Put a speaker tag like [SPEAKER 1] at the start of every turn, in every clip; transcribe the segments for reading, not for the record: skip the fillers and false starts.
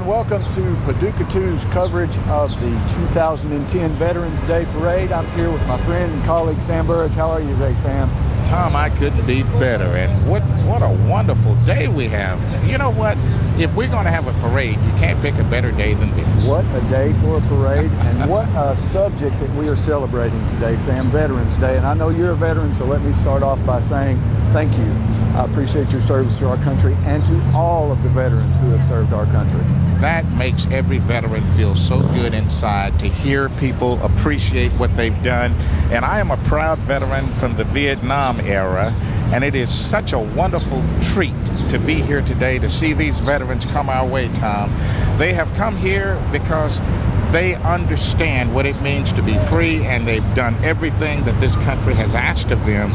[SPEAKER 1] Welcome to Paducah 2's coverage of the 2010 Veterans Day Parade. I'm here with my friend and colleague Sam Burrage. How are you today, Sam?
[SPEAKER 2] Tom, I couldn't be better. And what a wonderful day we have. You know what? If we're going to have a parade, you can't pick a better day than this.
[SPEAKER 1] What a day for a parade, and what a subject that we are celebrating today, Sam, Veterans Day. And I know you're a veteran, so let me start off by saying thank you. I appreciate your service to our country and to all of the veterans who have served our country.
[SPEAKER 2] That makes every veteran feel so good inside to hear people appreciate what they've done. And I am a proud veteran from the Vietnam era, and it is such a wonderful treat to be here today to see these veterans come our way, Tom. They have come here because they understand what it means to be free, and they've done everything that this country has asked of them.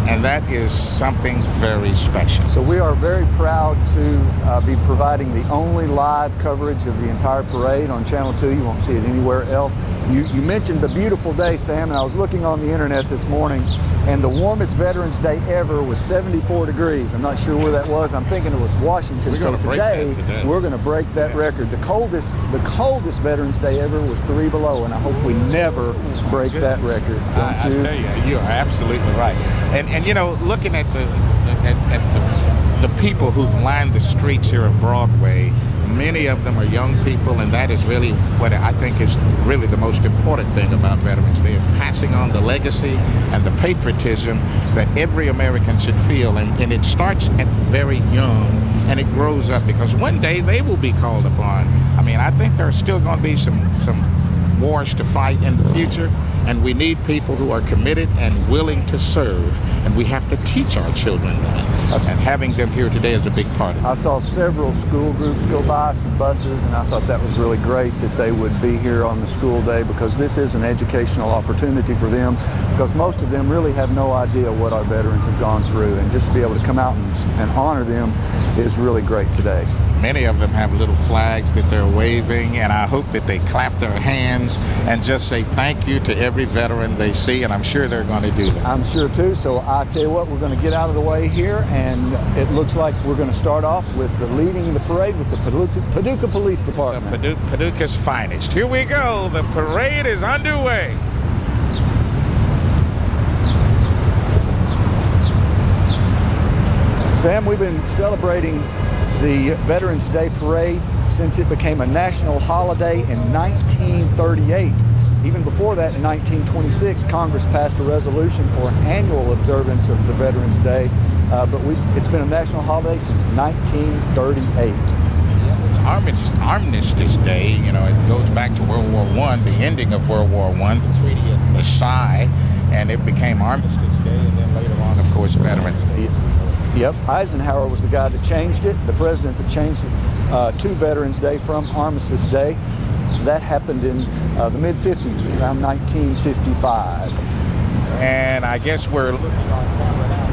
[SPEAKER 2] And that is something very special.
[SPEAKER 1] So we are very proud to be providing the only live coverage of the entire parade on Channel 2. You won't see it anywhere else. You mentioned the beautiful day, Sam, and I was looking on the internet this morning, and the warmest Veterans Day ever was 74 degrees. I'm not sure where that was. I'm thinking it was Washington. So today, we're going to break that record. The coldest Veterans Day ever was 3 below, and I hope we never break that record. Don't you?
[SPEAKER 2] I tell you, you're absolutely right. And you know, looking at the people who've lined the streets here at Broadway, many of them are young people, and that is really what I think is really the most important thing about Veterans Day, is passing on the legacy and the patriotism that every American should feel. And it starts at the very young, and it grows up, because one day they will be called upon. I mean, I think there are still going to be some wars to fight in the future, and we need people who are committed and willing to serve, and we have to teach our children that. And having them here today is a big part of it.
[SPEAKER 1] I saw several school groups go by, some buses, and I thought that was really great that they would be here on the school day, because this is an educational opportunity for them, because most of them really have no idea what our veterans have gone through, and just to be able to come out and honor them is really great today.
[SPEAKER 2] Many of them have little flags that they're waving, and I hope that they clap their hands and just say thank you to every veteran they see, and I'm sure they're going to do that.
[SPEAKER 1] I'm sure too, so I tell you what, we're going to get out of the way here, and it looks like we're going to start off with the leading the parade with the Paducah Police Department.
[SPEAKER 2] Paducah's finest. Here we go. The parade is underway.
[SPEAKER 1] Sam, we've been celebrating the Veterans Day Parade since it became a national holiday in 1938. Even before that, in 1926, Congress passed a resolution for an annual observance of the Veterans Day, but it's been a national holiday since 1938.
[SPEAKER 2] It's Armistice Day. You know, it goes back to World War I, the ending of World War I, the Treaty of Versailles, and it became Armistice Day, and then later on, of course, Veterans Day.
[SPEAKER 1] Yep, Eisenhower was the guy that changed it, the president that changed it to Veterans Day from Armistice Day. That happened in the mid-50s, around 1955.
[SPEAKER 2] And I guess we're looking on camera now.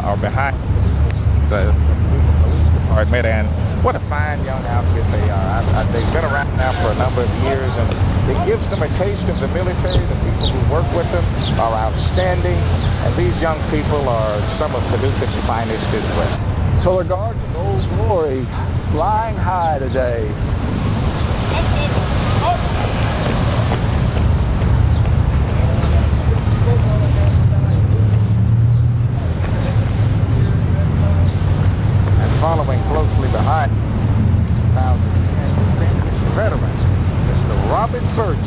[SPEAKER 2] Are behind the police department, and what a fine young outfit they are. They've been around now for a number of years, and it gives them a taste of the military. The people who work with them are outstanding, and these young people are some of Paducah's finest as well.
[SPEAKER 1] Color Guard with Old Glory flying high today.
[SPEAKER 2] And following closely behind, veteran, Mr. Robert Burgess.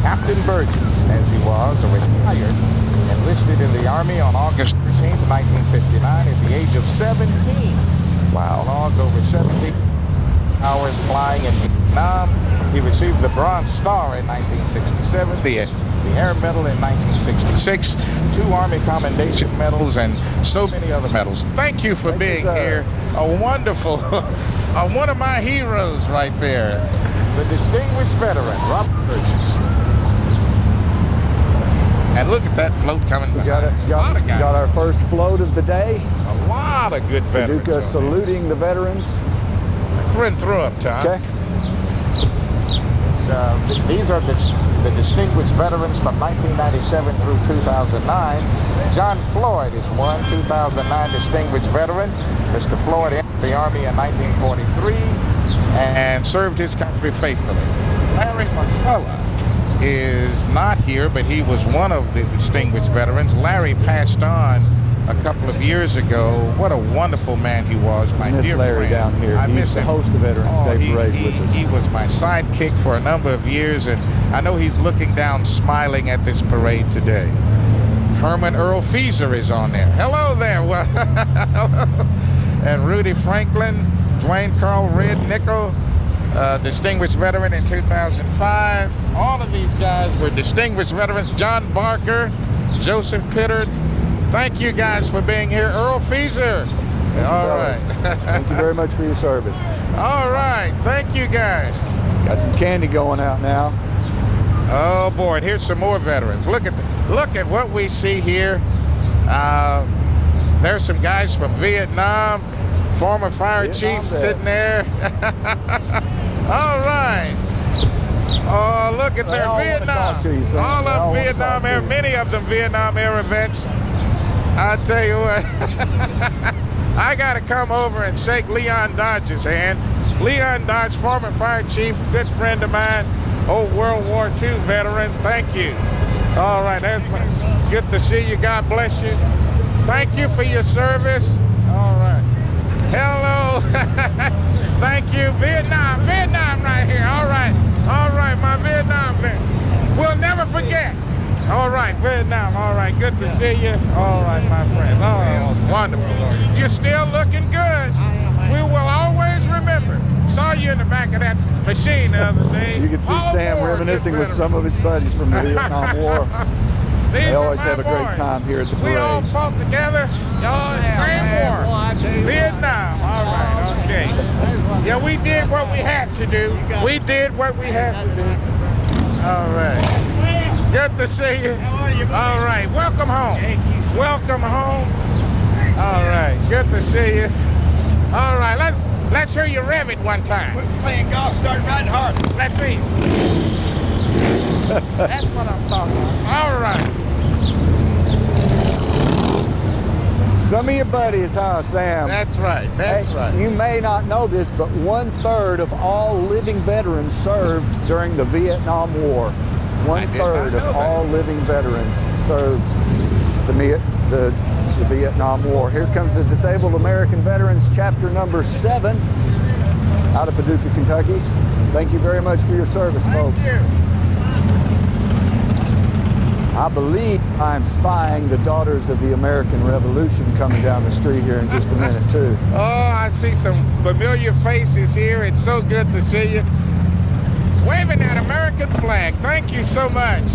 [SPEAKER 2] Captain Burgess, as he was, a retired, enlisted in the Army on August 13, 1959 at the age of 17. Wow. Logged over 70 hours flying in Vietnam. He received the Bronze Star in 1967, the Air Medal in 1966, 2 Army Commendation Medals, and so many other medals. Thank you for being here. A wonderful, one of my heroes right there, the distinguished veteran, Robert Burgess. And look at that float coming behind.
[SPEAKER 1] Got our first float of the day.
[SPEAKER 2] A lot of good veterans.
[SPEAKER 1] Paducah saluting the veterans.
[SPEAKER 2] Run through them, Tom.
[SPEAKER 1] Okay.
[SPEAKER 2] These are the distinguished veterans from 1997 through 2009. John Floyd is one 2009 distinguished veteran. Mr. Floyd entered the Army in 1943 and served his country faithfully. Larry McCullough is not here, but he was one of the distinguished veterans. Larry passed on a couple of years ago. What a wonderful man he was, my dear
[SPEAKER 1] Larry
[SPEAKER 2] friend.
[SPEAKER 1] down here.
[SPEAKER 2] I miss
[SPEAKER 1] him.
[SPEAKER 2] him.
[SPEAKER 1] Host the Veterans Day Parade with us.
[SPEAKER 2] He was my sidekick for a number of years, and I know he's looking down, smiling at this parade today. Herman Earl Feeser is on there. Hello there. And Rudy Franklin, Dwayne Carl Red Nickel, distinguished veteran in 2005. All of these guys were distinguished veterans. John Barker, Joseph Pittard. Thank you guys for being here. Earl Feeser. All right.
[SPEAKER 1] Thank you very much for your service.
[SPEAKER 2] All right. Thank you guys.
[SPEAKER 1] Got some candy going out now.
[SPEAKER 2] Oh boy, and here's some more veterans. Look at what we see here. There's some guys from Vietnam, former fire chief sitting there. All right. Oh, look at their Vietnam. All of Vietnam era, many of them Vietnam era vets. I tell you what, I got to come over and shake Leon Dodge's hand. Leon Dodge, former fire chief, good friend of mine, old World War II veteran. Thank you. All right, good to see you. God bless you. Thank you for your service. All right. Hello. Thank you. Vietnam right here. All right, my Vietnam vet. We'll never forget. All right, Vietnam. All right, good to see you. All right, my friend. Oh, wonderful. You're still looking good. We will always remember. Saw you in the back of that machine the other day.
[SPEAKER 1] You can see Sam reminiscing with some of his buddies from the Vietnam War. They always have a great time here at the parade.
[SPEAKER 2] We all fought together. Same war. Vietnam. All right, okay. Yeah, we did what we had to do. We did what we had to do. All right. Good to see you. All right. Welcome home. Welcome home. All right. Good to see you. All right. Let's hear you rev it one time.
[SPEAKER 3] We're playing golf, started riding hard.
[SPEAKER 2] Let's see. That's what I'm talking about. All right.
[SPEAKER 1] Some of your buddies, huh, Sam?
[SPEAKER 2] That's right. That's right.
[SPEAKER 1] You may not know this, but 1/3 of all living veterans served during the Vietnam War. 1/3 of all living veterans served the Vietnam War. Here comes the Disabled American Veterans, chapter number 7, out of Paducah, Kentucky. Thank you very much for your service, folks.
[SPEAKER 2] Thank you.
[SPEAKER 1] I believe I'm spying the Daughters of the American Revolution coming down the street here in just a minute, too.
[SPEAKER 2] Oh, I see some familiar faces here. It's so good to see you. Waving that American flag. Thank you so much.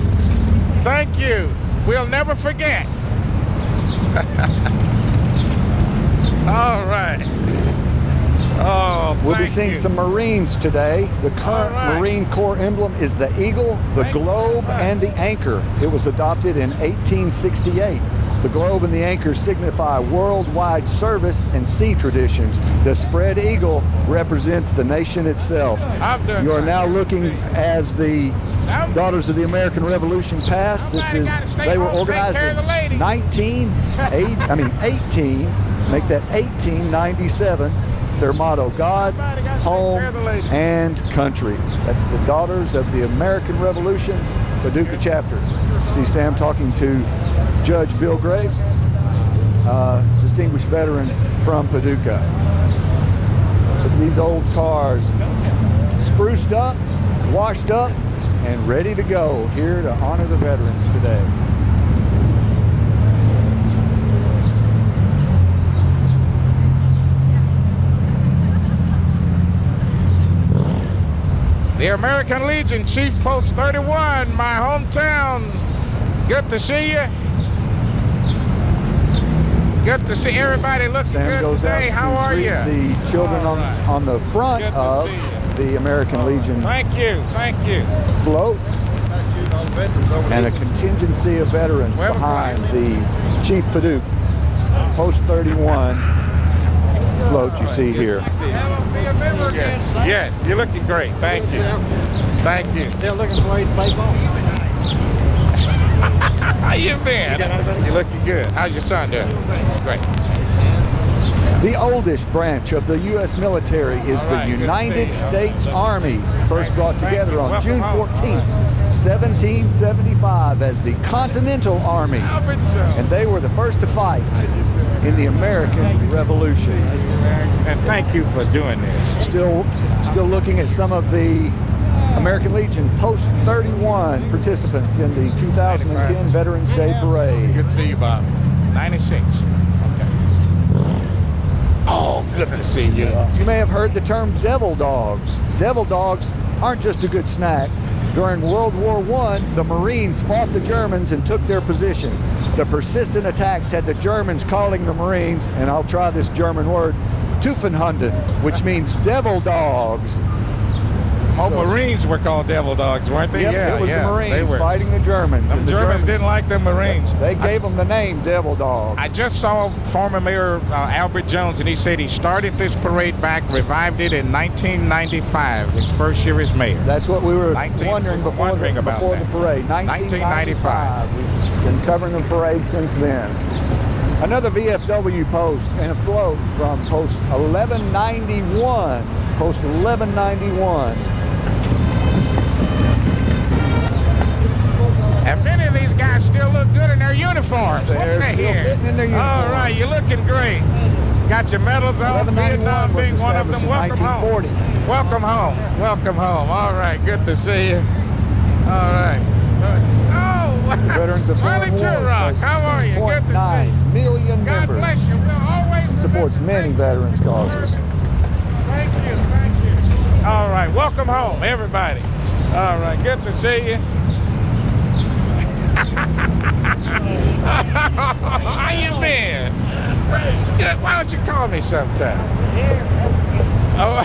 [SPEAKER 2] Thank you. We'll never forget. All right. Oh,
[SPEAKER 1] we'll be seeing some Marines today. The current Marine Corps emblem is the eagle, the globe, and the anchor. It was adopted in 1868. The globe and the anchor signify worldwide service and sea traditions. The spread eagle represents the nation itself. You are now looking as the Daughters of the American Revolution passed. They were organized in 1897. Their motto, God, home, and country. That's the Daughters of the American Revolution, Paducah chapter. See Sam talking to Judge Bill Graves, distinguished veteran from Paducah. Look at these old cars, spruced up, washed up, and ready to go, here to honor the veterans today.
[SPEAKER 2] The American Legion, Chief Post 31, my hometown. Good to see you. Good to see everybody looking
[SPEAKER 1] Sam
[SPEAKER 2] good
[SPEAKER 1] goes
[SPEAKER 2] today.
[SPEAKER 1] out
[SPEAKER 2] How
[SPEAKER 1] to
[SPEAKER 2] are
[SPEAKER 1] greet
[SPEAKER 2] you?
[SPEAKER 1] the children on the front
[SPEAKER 2] Good to
[SPEAKER 1] of
[SPEAKER 2] see you.
[SPEAKER 1] the American Legion
[SPEAKER 2] Thank you.
[SPEAKER 1] float, and a contingency of veterans
[SPEAKER 2] 12
[SPEAKER 1] behind
[SPEAKER 2] o'clock.
[SPEAKER 1] the Chief Paducah Post 31 float you see here.
[SPEAKER 2] Yes, you're looking great. Thank you. Thank you.
[SPEAKER 4] Still looking for you to play ball.
[SPEAKER 2] How you been? You're looking good. How's your son doing? Great.
[SPEAKER 1] The oldest branch of the U.S. military is
[SPEAKER 2] All right,
[SPEAKER 1] the
[SPEAKER 2] good to
[SPEAKER 1] United
[SPEAKER 2] see you.
[SPEAKER 1] States Army, first brought
[SPEAKER 2] Thank
[SPEAKER 1] together
[SPEAKER 2] you.
[SPEAKER 1] on
[SPEAKER 2] Welcome
[SPEAKER 1] June
[SPEAKER 2] home.
[SPEAKER 1] 14th, 1775 as the Continental Army,
[SPEAKER 2] Albert Jones.
[SPEAKER 1] and they were the first to fight in the American Revolution.
[SPEAKER 2] And thank you for doing this.
[SPEAKER 1] Still looking at some of the American Legion Post 31 participants in the 2010 Veterans Day Parade.
[SPEAKER 2] Good to see you, Bob. 96. Okay. Oh, good to see you.
[SPEAKER 1] You may have heard the term devil dogs. Devil dogs aren't just a good snack. During World War I, the Marines fought the Germans and took their position. The persistent attacks had the Germans calling the Marines, and I'll try this German word, Tuffenhunden, which means devil dogs.
[SPEAKER 2] Oh, Marines were called devil dogs, weren't they?
[SPEAKER 1] Yep,
[SPEAKER 2] yeah,
[SPEAKER 1] it was
[SPEAKER 2] yeah.
[SPEAKER 1] the Marines
[SPEAKER 2] They were.
[SPEAKER 1] fighting the Germans.
[SPEAKER 2] The
[SPEAKER 1] and
[SPEAKER 2] Germans didn't like the Marines.
[SPEAKER 1] They gave them the name devil dogs.
[SPEAKER 2] I just saw former Mayor Albert Jones, and he said he started this parade back, revived it in 1995, his first year as mayor.
[SPEAKER 1] That's what we were wondering before the parade. 1995. We've been covering the parade since then. Another VFW post and a float from post 1191. Post 1191.
[SPEAKER 2] And many of these guys still look good in their uniforms.
[SPEAKER 1] They're
[SPEAKER 2] Look at
[SPEAKER 1] still
[SPEAKER 2] here.
[SPEAKER 1] fitting in their uniforms.
[SPEAKER 2] All right, you're looking great. Got your medals on,
[SPEAKER 1] 1191
[SPEAKER 2] Vietnam
[SPEAKER 1] was
[SPEAKER 2] being one of them.
[SPEAKER 1] established in
[SPEAKER 2] Welcome
[SPEAKER 1] 1940.
[SPEAKER 2] home. Welcome home. Welcome home. All right, good to see you. All right. Oh,
[SPEAKER 1] Veterans of Foreign
[SPEAKER 2] 22
[SPEAKER 1] Wars
[SPEAKER 2] Rock.
[SPEAKER 1] has
[SPEAKER 2] How are you? Good to see
[SPEAKER 1] 3.9
[SPEAKER 2] you.
[SPEAKER 1] million
[SPEAKER 2] God
[SPEAKER 1] members
[SPEAKER 2] bless you. We'll always
[SPEAKER 1] and supports many veterans causes.
[SPEAKER 2] Thank you. All right, welcome home, everybody. All right, good to see you. How you been? Good. Why don't you call me sometime? Oh.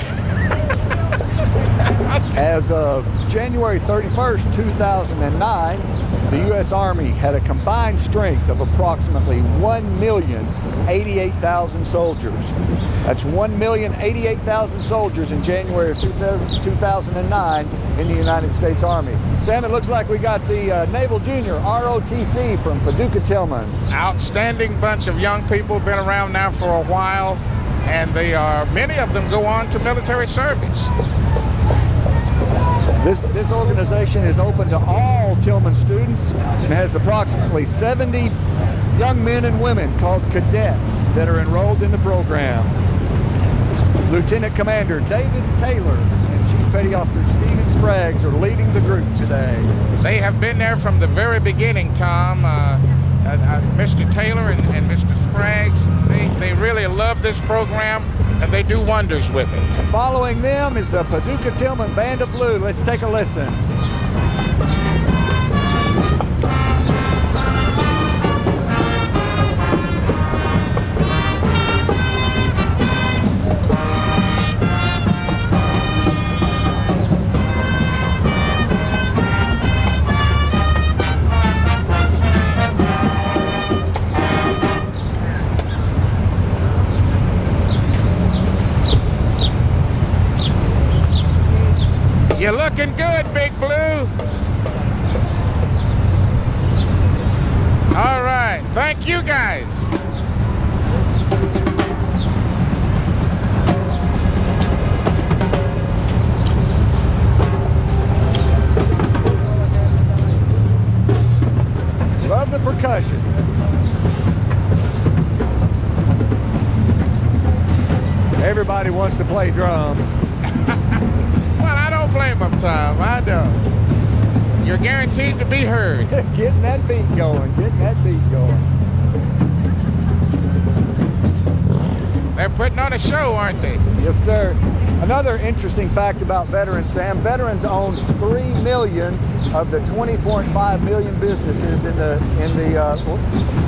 [SPEAKER 1] As of January 31st, 2009, the U.S. Army had a combined strength of approximately 1,088,000 soldiers. That's 1,088,000 soldiers in January of 2009 in the United States Army. Sam, it looks like we got the Naval Junior ROTC from Paducah Tillman.
[SPEAKER 2] Outstanding bunch of young people, been around now for a while, and they are, many of them go on to military service.
[SPEAKER 1] This organization is open to all Tillman students and has approximately 70 young men and women called cadets that are enrolled in the program. Lieutenant Commander David Taylor and Chief Petty Officer Stephen Spraggs are leading the group today.
[SPEAKER 2] They have been there from the very beginning, Tom. Mr. Taylor and Mr. Spraggs, they really love this program, and they do wonders with it.
[SPEAKER 1] Following them is the Paducah Tillman Band of Blue. Let's take a listen.
[SPEAKER 2] You're looking good, Big Blue. All right, thank you guys.
[SPEAKER 1] Love the percussion. Everybody wants to play drums.
[SPEAKER 2] Well, I don't blame them, Tom. I don't. You're guaranteed to be heard.
[SPEAKER 1] Getting that beat going, getting that beat going.
[SPEAKER 2] They're putting on a show, aren't they?
[SPEAKER 1] Yes, sir. Another interesting fact about veterans, Sam, veterans own 3 million of the 20.5 million businesses in the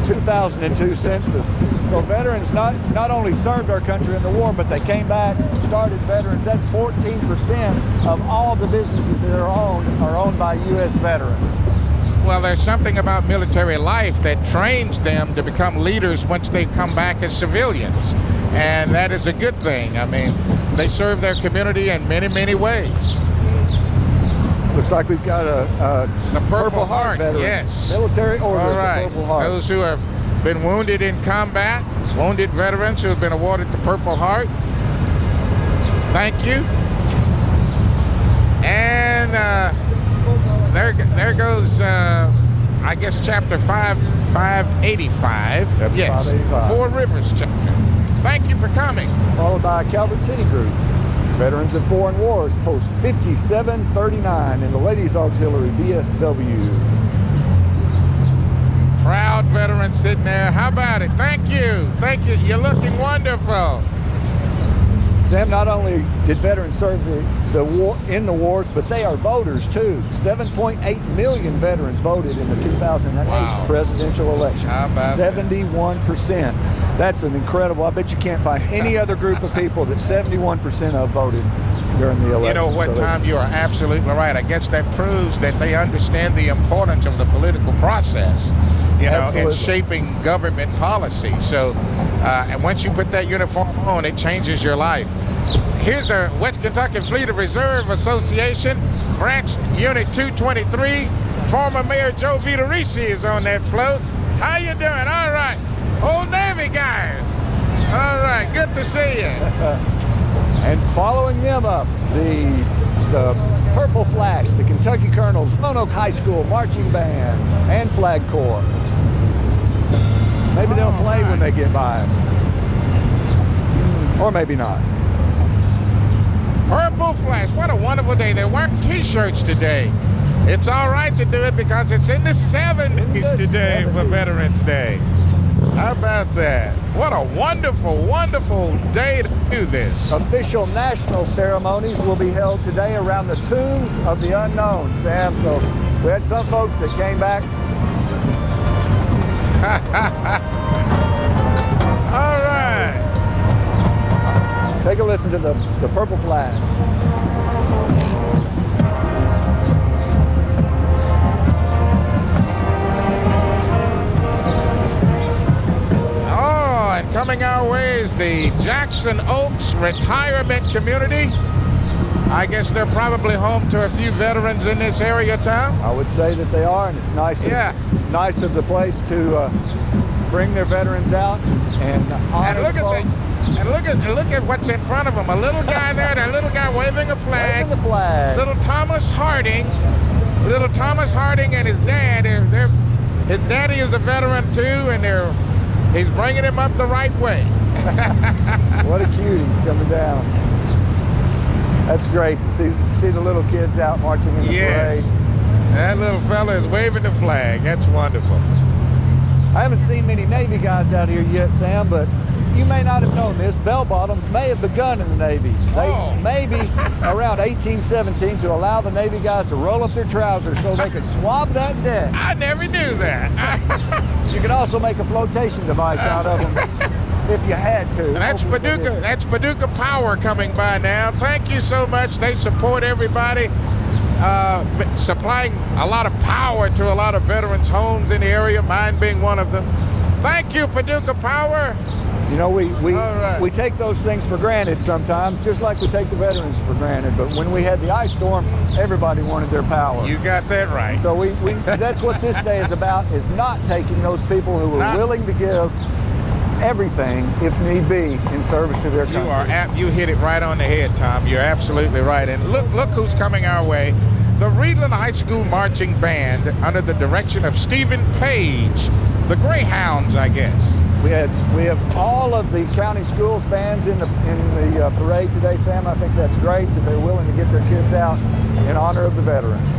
[SPEAKER 1] 2002 census. So veterans not only served our country in the war, but they came back, started veterans. That's 14% of all the businesses that are owned by U.S. veterans.
[SPEAKER 2] Well, there's something about military life that trains them to become leaders once they come back as civilians. And that is a good thing. I mean, they serve their community in many, many ways.
[SPEAKER 1] Looks like we've got
[SPEAKER 2] the Purple Heart
[SPEAKER 1] veterans.
[SPEAKER 2] Yes.
[SPEAKER 1] Military Order
[SPEAKER 2] All
[SPEAKER 1] of
[SPEAKER 2] right.
[SPEAKER 1] the Purple Heart.
[SPEAKER 2] Those who have been wounded in combat, wounded veterans who have been awarded the Purple Heart. Thank you. And there goes, I guess, chapter 585.
[SPEAKER 1] Chapter
[SPEAKER 2] Yes,
[SPEAKER 1] 585.
[SPEAKER 2] Four Rivers chapter. Thank you for coming.
[SPEAKER 1] Followed by Calvert City Group. Veterans of Foreign Wars, post 5739 in the Ladies Auxiliary VFW.
[SPEAKER 2] Proud veteran sitting there. How about it? Thank you. Thank you. You're looking wonderful.
[SPEAKER 1] Sam, not only did veterans serve the war in the wars, but they are voters too. 7.8 million veterans voted in the 2008
[SPEAKER 2] Wow.
[SPEAKER 1] presidential election.
[SPEAKER 2] How about
[SPEAKER 1] 71%. That's an incredible. I bet you can't find any other group of people that 71% of voted during the election.
[SPEAKER 2] You know what,
[SPEAKER 1] So
[SPEAKER 2] Tom, you are absolutely right. I guess that proves that they understand the importance of the political process, you know, in
[SPEAKER 1] Absolutely.
[SPEAKER 2] shaping government policy. So, and once you put that uniform on, it changes your life. Here's our West Kentucky Fleet of Reserve Association, Branch Unit 223. Former Mayor Joe Vitorisi is on that float. How you doing? All right. Old Navy guys. All right, good to see you.
[SPEAKER 1] And following them up, the Purple Flash, the Kentucky Colonels, Roanoke High School Marching Band, and Flag Corps. Maybe they'll play when they get by us. Or maybe not.
[SPEAKER 2] Purple Flash, what a wonderful day. There weren't t-shirts today. It's all right to do it because it's in the 70s today for
[SPEAKER 1] 70s.
[SPEAKER 2] Veterans Day. How about that? What a wonderful, wonderful day to do this.
[SPEAKER 1] Official national ceremonies will be held today around the tombs of the unknown, Sam. So we had some folks that came back.
[SPEAKER 2] All right.
[SPEAKER 1] Take a listen to the Purple Flag.
[SPEAKER 2] Oh, and coming our way is the Jackson Oaks Retirement Community. I guess they're probably home to a few veterans in this area, Tom.
[SPEAKER 1] I would say that they are, and it's nice,
[SPEAKER 2] Yeah.
[SPEAKER 1] nice of the place to bring their veterans out and honor
[SPEAKER 2] And look
[SPEAKER 1] the
[SPEAKER 2] at
[SPEAKER 1] folks.
[SPEAKER 2] that. And look at what's in front of him. A little guy there, that little guy waving a flag.
[SPEAKER 1] Waving the flag.
[SPEAKER 2] Little Thomas Harding and his dad. His daddy is a veteran too, and he's bringing him up the right way.
[SPEAKER 1] What a cutie coming down. That's great to see the little kids out marching in the
[SPEAKER 2] Yes,
[SPEAKER 1] parade.
[SPEAKER 2] that little fella is waving the flag. That's wonderful.
[SPEAKER 1] I haven't seen many Navy guys out here yet, Sam, but you may not have known this. Bell bottoms may have begun in the Navy.
[SPEAKER 2] Oh.
[SPEAKER 1] Maybe around 1817 to allow the Navy guys to roll up their trousers so they could swab that deck.
[SPEAKER 2] I never knew that.
[SPEAKER 1] You can also make a flotation device out of them if you had to.
[SPEAKER 2] That's
[SPEAKER 1] Hopefully they
[SPEAKER 2] Paducah.
[SPEAKER 1] did.
[SPEAKER 2] That's Paducah Power coming by now. Thank you so much. They support everybody, supplying a lot of power to a lot of veterans' homes in the area. Mine being one of them. Thank you, Paducah Power.
[SPEAKER 1] You know,
[SPEAKER 2] All right.
[SPEAKER 1] we take those things for granted sometimes, just like we take the veterans for granted. But when we had the ice storm, everybody wanted their power.
[SPEAKER 2] You got that right.
[SPEAKER 1] So we that's what this day is about, is not taking those people who are willing to give everything, if need be, in service to their country.
[SPEAKER 2] You hit it right on the head, Tom. You're absolutely right. And look who's coming our way. The Reedland High School Marching Band, under the direction of Stephen Page. The Greyhounds, I guess.
[SPEAKER 1] We have all of the county schools bands in the parade today, Sam. I think that's great that they're willing to get their kids out in honor of the veterans.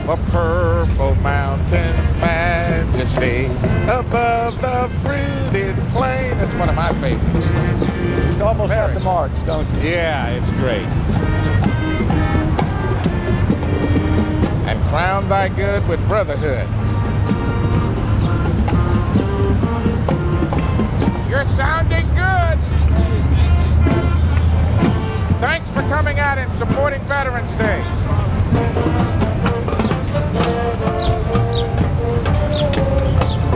[SPEAKER 2] For Purple Mountain's majesty. majesty above the fruited plain. That's one of my favorites.
[SPEAKER 1] It's almost have to march, don't you?
[SPEAKER 2] Yeah, it's great. And crown thy good with brotherhood. You're sounding good. Thanks for coming out and supporting Veterans Day.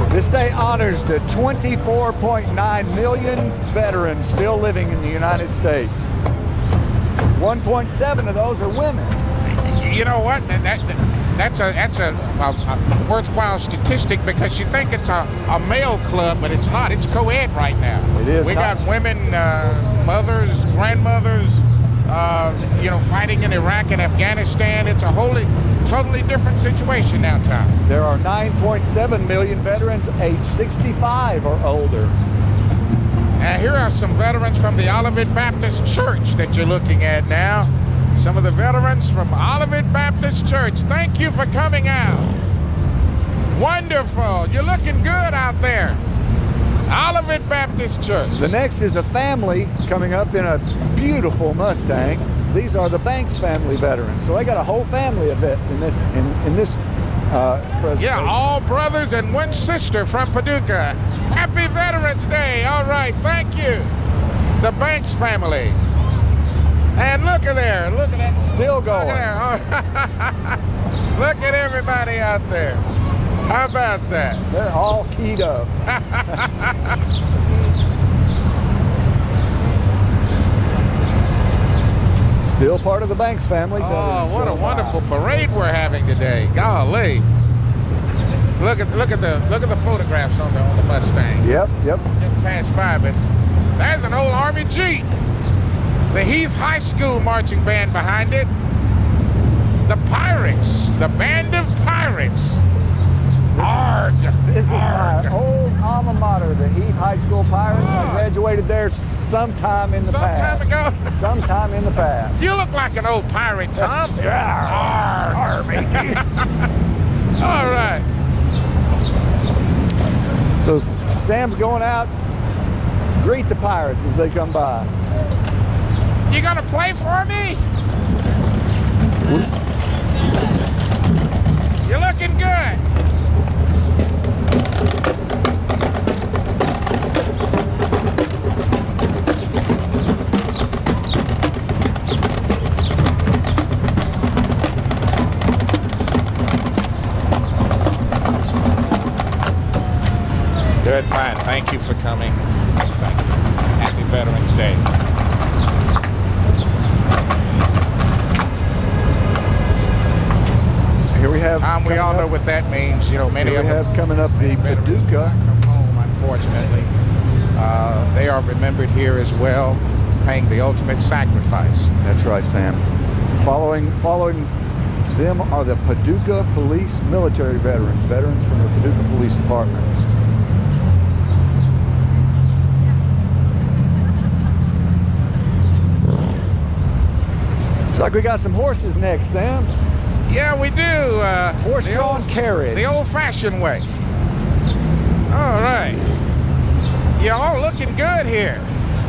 [SPEAKER 1] This day honors the 24.9 million veterans still living in the United States. 1.7 of those are women.
[SPEAKER 2] You know what? That's a worthwhile statistic because you think it's a male club, but it's not. It's co-ed right now.
[SPEAKER 1] It is.
[SPEAKER 2] We got women, mothers, grandmothers, fighting in Iraq and Afghanistan. It's a totally different situation now, Tom.
[SPEAKER 1] There are 9.7 million veterans age 65 or older.
[SPEAKER 2] And here are some veterans from the Olivet Baptist Church that you're looking at now. Some of the veterans from Olivet Baptist Church. Thank you for coming out. Wonderful. You're looking good out there. Olivet Baptist Church.
[SPEAKER 1] The next is a family coming up in a beautiful Mustang. These are the Banks family veterans. So they got a whole family of vets in this presentation.
[SPEAKER 2] Yeah, all brothers and one sister from Paducah. Happy Veterans Day. All right, thank you. The Banks family. And look at there. Look at that.
[SPEAKER 1] Still going.
[SPEAKER 2] Look at there. Look at everybody out there. How about that?
[SPEAKER 1] They're all keyed up. Still part of the Banks family.
[SPEAKER 2] Oh, what a wonderful parade we're having today. Golly. Look at the photographs on the Mustang.
[SPEAKER 1] Yep.
[SPEAKER 2] Just passed by, but there's an old Army Jeep. The Heath High School marching band behind it. The Pirates, the band of pirates.
[SPEAKER 1] This is my old alma mater, the Heath High School Pirates. I graduated there sometime in the past.
[SPEAKER 2] Some time ago?
[SPEAKER 1] Sometime in the past.
[SPEAKER 2] You look like an old pirate, Tom.
[SPEAKER 1] Yeah. matey.
[SPEAKER 2] All right.
[SPEAKER 1] So Sam's going out. Greet the Pirates as they come by.
[SPEAKER 2] You gonna play for me? You're looking good. Good, fine. Thank you for coming. Thank you. Happy Veterans Day.
[SPEAKER 1] Here we have.
[SPEAKER 2] We all know what that means. You know, many
[SPEAKER 1] Here
[SPEAKER 2] of
[SPEAKER 1] we
[SPEAKER 2] them
[SPEAKER 1] have coming up the Paducah.
[SPEAKER 2] come home, unfortunately. They are remembered here as well, paying the ultimate sacrifice.
[SPEAKER 1] That's right, Sam. Following them are the Paducah Police military veterans from the Paducah Police Department. Looks like we got some horses next, Sam.
[SPEAKER 2] Yeah, we do.
[SPEAKER 1] Horse-drawn carriage.
[SPEAKER 2] The old-fashioned way. All right. You're all looking good here.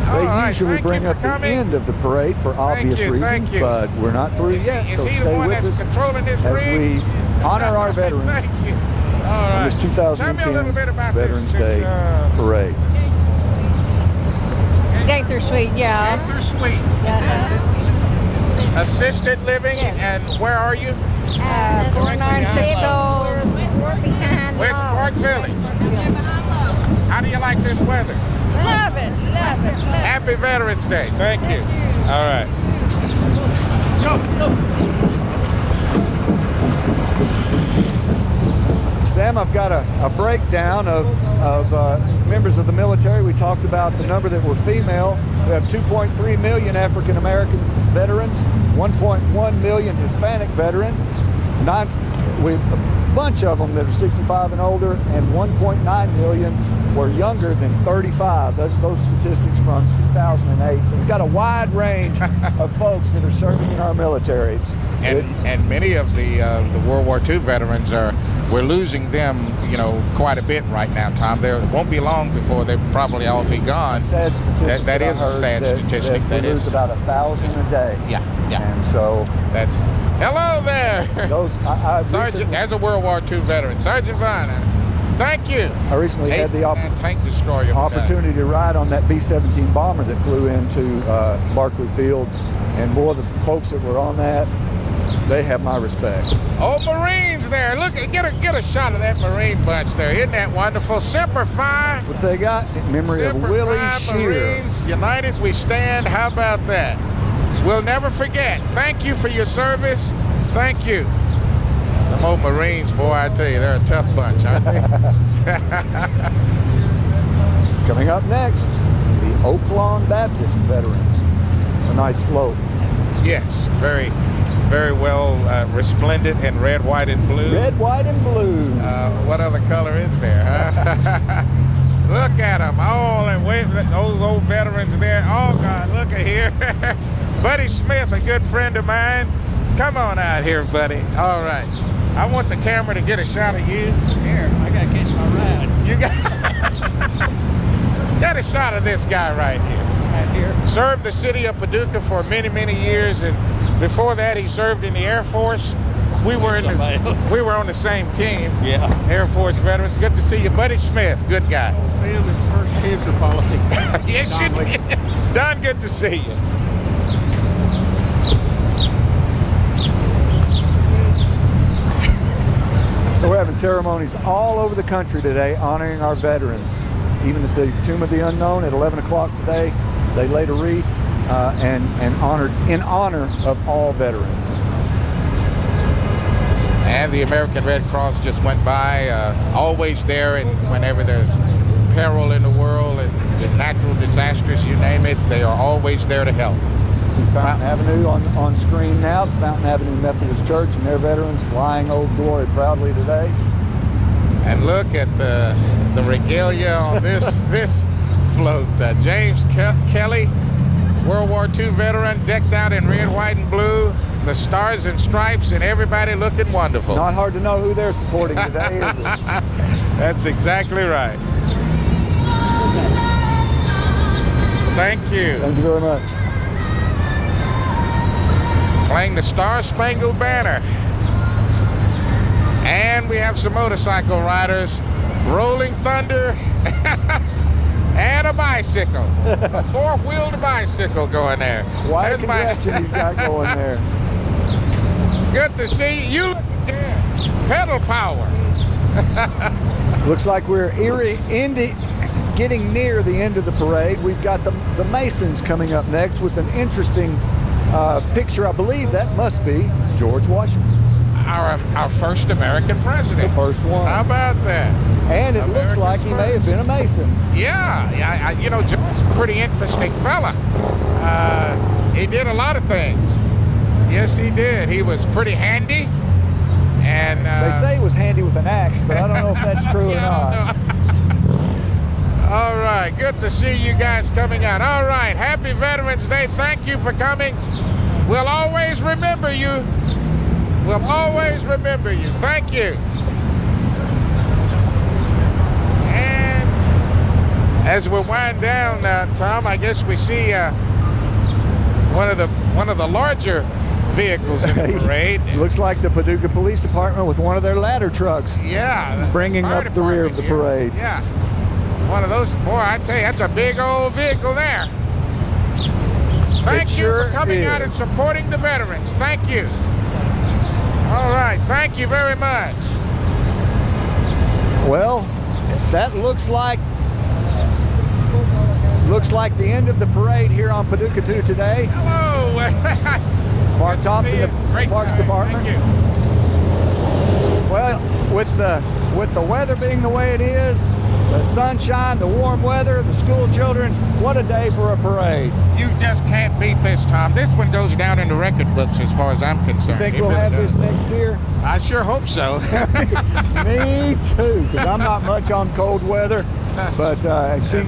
[SPEAKER 1] They usually bring up the end of the parade for obvious reasons, but we're not through yet, so stay with us as we honor our veterans
[SPEAKER 2] Thank you. All right.
[SPEAKER 1] on this 2010 Veterans Day parade.
[SPEAKER 4] Gaither Suite, yeah.
[SPEAKER 2] Gaither Suite. Assisted living,
[SPEAKER 4] Yes.
[SPEAKER 2] and where are you?
[SPEAKER 4] 4960.
[SPEAKER 5] We're behind
[SPEAKER 2] West Park Village. How do you like this weather?
[SPEAKER 4] Love it, love it, love it.
[SPEAKER 2] Happy Veterans Day. Thank you. All right.
[SPEAKER 1] Sam, I've got a breakdown of members of the military. We talked about the number that were female. We have 2.3 million African American veterans, 1.1 million Hispanic veterans, a bunch of them that are 65 and older, and 1.9 million were younger than 35. Those statistics from 2008. So we've got a wide range of folks that are serving in our militaries.
[SPEAKER 2] And many of the World War II veterans we're losing them, quite a bit right now, Tom. There won't be long before they'll probably all be gone.
[SPEAKER 1] Sad statistic.
[SPEAKER 2] That is a sad statistic.
[SPEAKER 1] That lose about 1,000 a day.
[SPEAKER 2] Yeah.
[SPEAKER 1] And so
[SPEAKER 2] that's hello there.
[SPEAKER 1] Sergeant,
[SPEAKER 2] as a World War II veteran, Sergeant Viner. Thank you.
[SPEAKER 1] I recently had the
[SPEAKER 2] tank destroyer
[SPEAKER 1] opportunity to ride on that B-17 bomber that flew into Barclay Field, and boy, the folks that were on that, they have my respect.
[SPEAKER 2] Oh, Marines there. Look, get a shot of that Marine bunch there. Isn't that wonderful? Semper Fi.
[SPEAKER 1] What they got in memory of Willie Shear.
[SPEAKER 2] Marines, united we stand. How about that? We'll never forget. Thank you for your service. Thank you. Them old Marines, boy, I tell you, they're a tough bunch, aren't they?
[SPEAKER 1] Coming up next, the Oaklawn Baptist veterans. A nice float.
[SPEAKER 2] Yes, very, very well resplendent in red, white, and blue.
[SPEAKER 1] Red, white, and blue.
[SPEAKER 2] What other color is there, huh? Look at them, all and wait, those old veterans there. Oh, God, look at here. Buddy Smith, a good friend of mine. Come on out here, buddy. All right. I want the camera to get a shot of you.
[SPEAKER 3] Here, I gotta catch my ride.
[SPEAKER 2] You got a shot of this guy right here.
[SPEAKER 3] Right here.
[SPEAKER 2] Served the city of Paducah for many, many years, and before that he served in the Air Force. We were on the same team.
[SPEAKER 3] Yeah.
[SPEAKER 2] Air Force veterans. Good to see you. Buddy Smith, good guy.
[SPEAKER 3] His first cancer policy.
[SPEAKER 2] Yes, you did. Don, good to see you.
[SPEAKER 1] So we're having ceremonies all over the country today honoring our veterans. Even at the Tomb of the Unknown at 11 o'clock today, they laid a wreath and honored in honor of all veterans.
[SPEAKER 2] And the American Red Cross just went by, always there, and whenever there's peril in the world and natural disasters, you name it, they are always there to help.
[SPEAKER 1] See Fountain Avenue on screen now, the Fountain Avenue Methodist Church and their veterans flying Old Glory proudly today.
[SPEAKER 2] And look at the regalia on this float. James Kelly, World War II veteran, decked out in red, white, and blue. The stars and stripes, and everybody looking wonderful.
[SPEAKER 1] Not hard to know who they're supporting today, is it?
[SPEAKER 2] That's exactly right. Thank you.
[SPEAKER 1] Thank you very much.
[SPEAKER 2] Playing the Star-Spangled Banner. And we have some motorcycle riders, Rolling Thunder, and a bicycle. A four-wheeled bicycle going there.
[SPEAKER 1] Quite a connection he's got going there.
[SPEAKER 2] Good to see you. Pedal power.
[SPEAKER 1] Looks like we're getting near the end of the parade. We've got the Masons coming up next with an interesting picture. I believe that must be George Washington.
[SPEAKER 2] Our first American president.
[SPEAKER 1] The first one.
[SPEAKER 2] How about that?
[SPEAKER 1] And it looks like he may have been a Mason.
[SPEAKER 2] Yeah, George, pretty interesting fella. He did a lot of things. Yes, he did. He was pretty handy. And
[SPEAKER 1] they say he was handy with an axe, but I don't know if that's true or not.
[SPEAKER 2] All right, good to see you guys coming out. All right, happy Veterans Day. Thank you for coming. We'll always remember you. We'll always remember you. Thank you. And as we wind down, Tom, I guess we see one of the larger vehicles in the parade.
[SPEAKER 1] Looks like the Paducah Police Department with one of their ladder trucks.
[SPEAKER 2] Yeah.
[SPEAKER 1] Bringing up the rear of the parade.
[SPEAKER 2] Yeah. One of those, boy, I tell you, that's a big old vehicle there. Thank you for coming out and supporting the veterans. Thank you. All right, thank you very much.
[SPEAKER 1] Well, that looks like the end of the parade here on Paducah 2 today.
[SPEAKER 2] Hello.
[SPEAKER 1] Mark Thompson, the Parks Department.
[SPEAKER 2] Thank you.
[SPEAKER 1] Well, with the weather being the way it is, the sunshine, the warm weather, the school children, what a day for a parade.
[SPEAKER 2] You just can't beat this, Tom. This one goes down in the record books as far as I'm concerned.
[SPEAKER 1] You think we'll have this next year?
[SPEAKER 2] I sure hope so.
[SPEAKER 1] Me too, because I'm not much on cold weather. But I see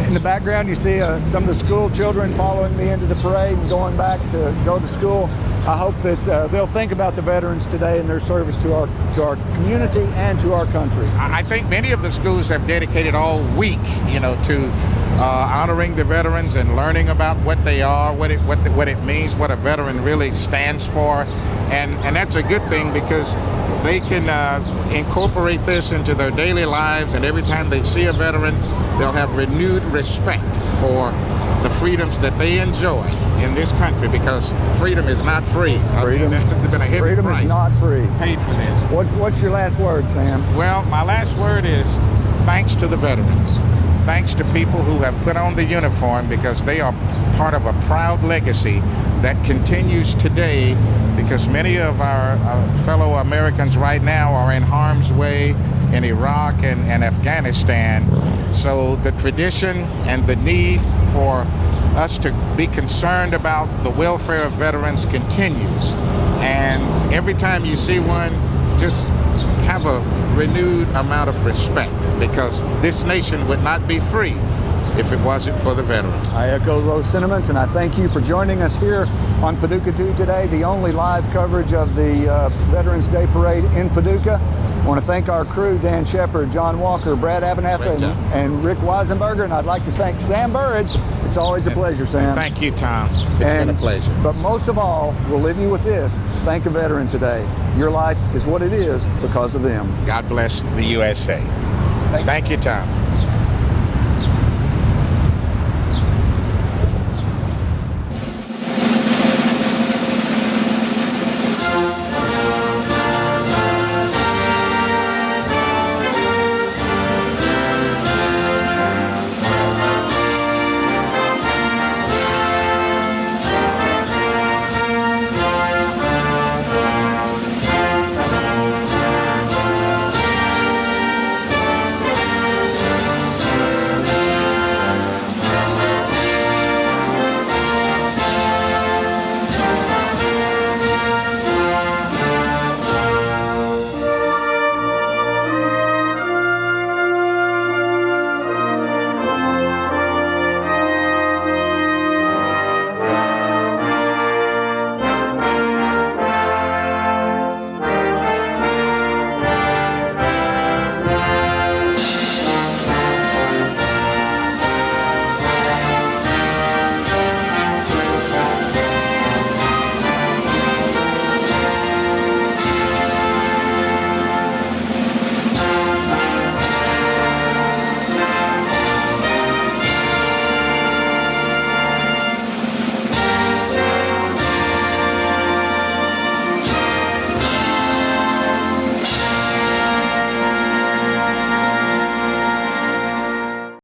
[SPEAKER 1] in the background, you see some of the school children following the end of the parade and going back to go to school. I hope that they'll think about the veterans today and their service to our community and to our country.
[SPEAKER 2] I think many of the schools have dedicated all week, to honoring the veterans and learning about what they are, what it means, what a veteran really stands for, and that's a good thing because they can incorporate this into their daily lives, and every time they see a veteran, they'll have renewed respect for the freedoms that they enjoy in this country, because freedom is not free.
[SPEAKER 1] Freedom,
[SPEAKER 2] there's been a heavy
[SPEAKER 1] freedom
[SPEAKER 2] price
[SPEAKER 1] is not free.
[SPEAKER 2] paid for this.
[SPEAKER 1] What's your last word, Sam?
[SPEAKER 2] Well, my last word is thanks to the veterans. Thanks to people who have put on the uniform, because they are part of a proud legacy that continues today, because many of our fellow Americans right now are in harm's way in Iraq and Afghanistan. So the tradition and the need for us to be concerned about the welfare of veterans continues. And every time you see one, just have a renewed amount of respect, because this nation would not be free if it wasn't for the veterans.
[SPEAKER 1] I echo those sentiments, and I thank you for joining us here on Paducah 2 today, the only live coverage of the Veterans Day Parade in Paducah. I want to thank our crew, Dan Shepard, John Walker, Brad Abernathy, and Rick Weisenberger, and I'd like to thank Sam Burrage. It's always a pleasure, Sam.
[SPEAKER 2] Thank you, Tom. It's been a pleasure.
[SPEAKER 1] But most of all, we'll leave you with this. Thank a veteran today. Your life is what it is because of them.
[SPEAKER 2] God bless the USA. Thank you, Tom.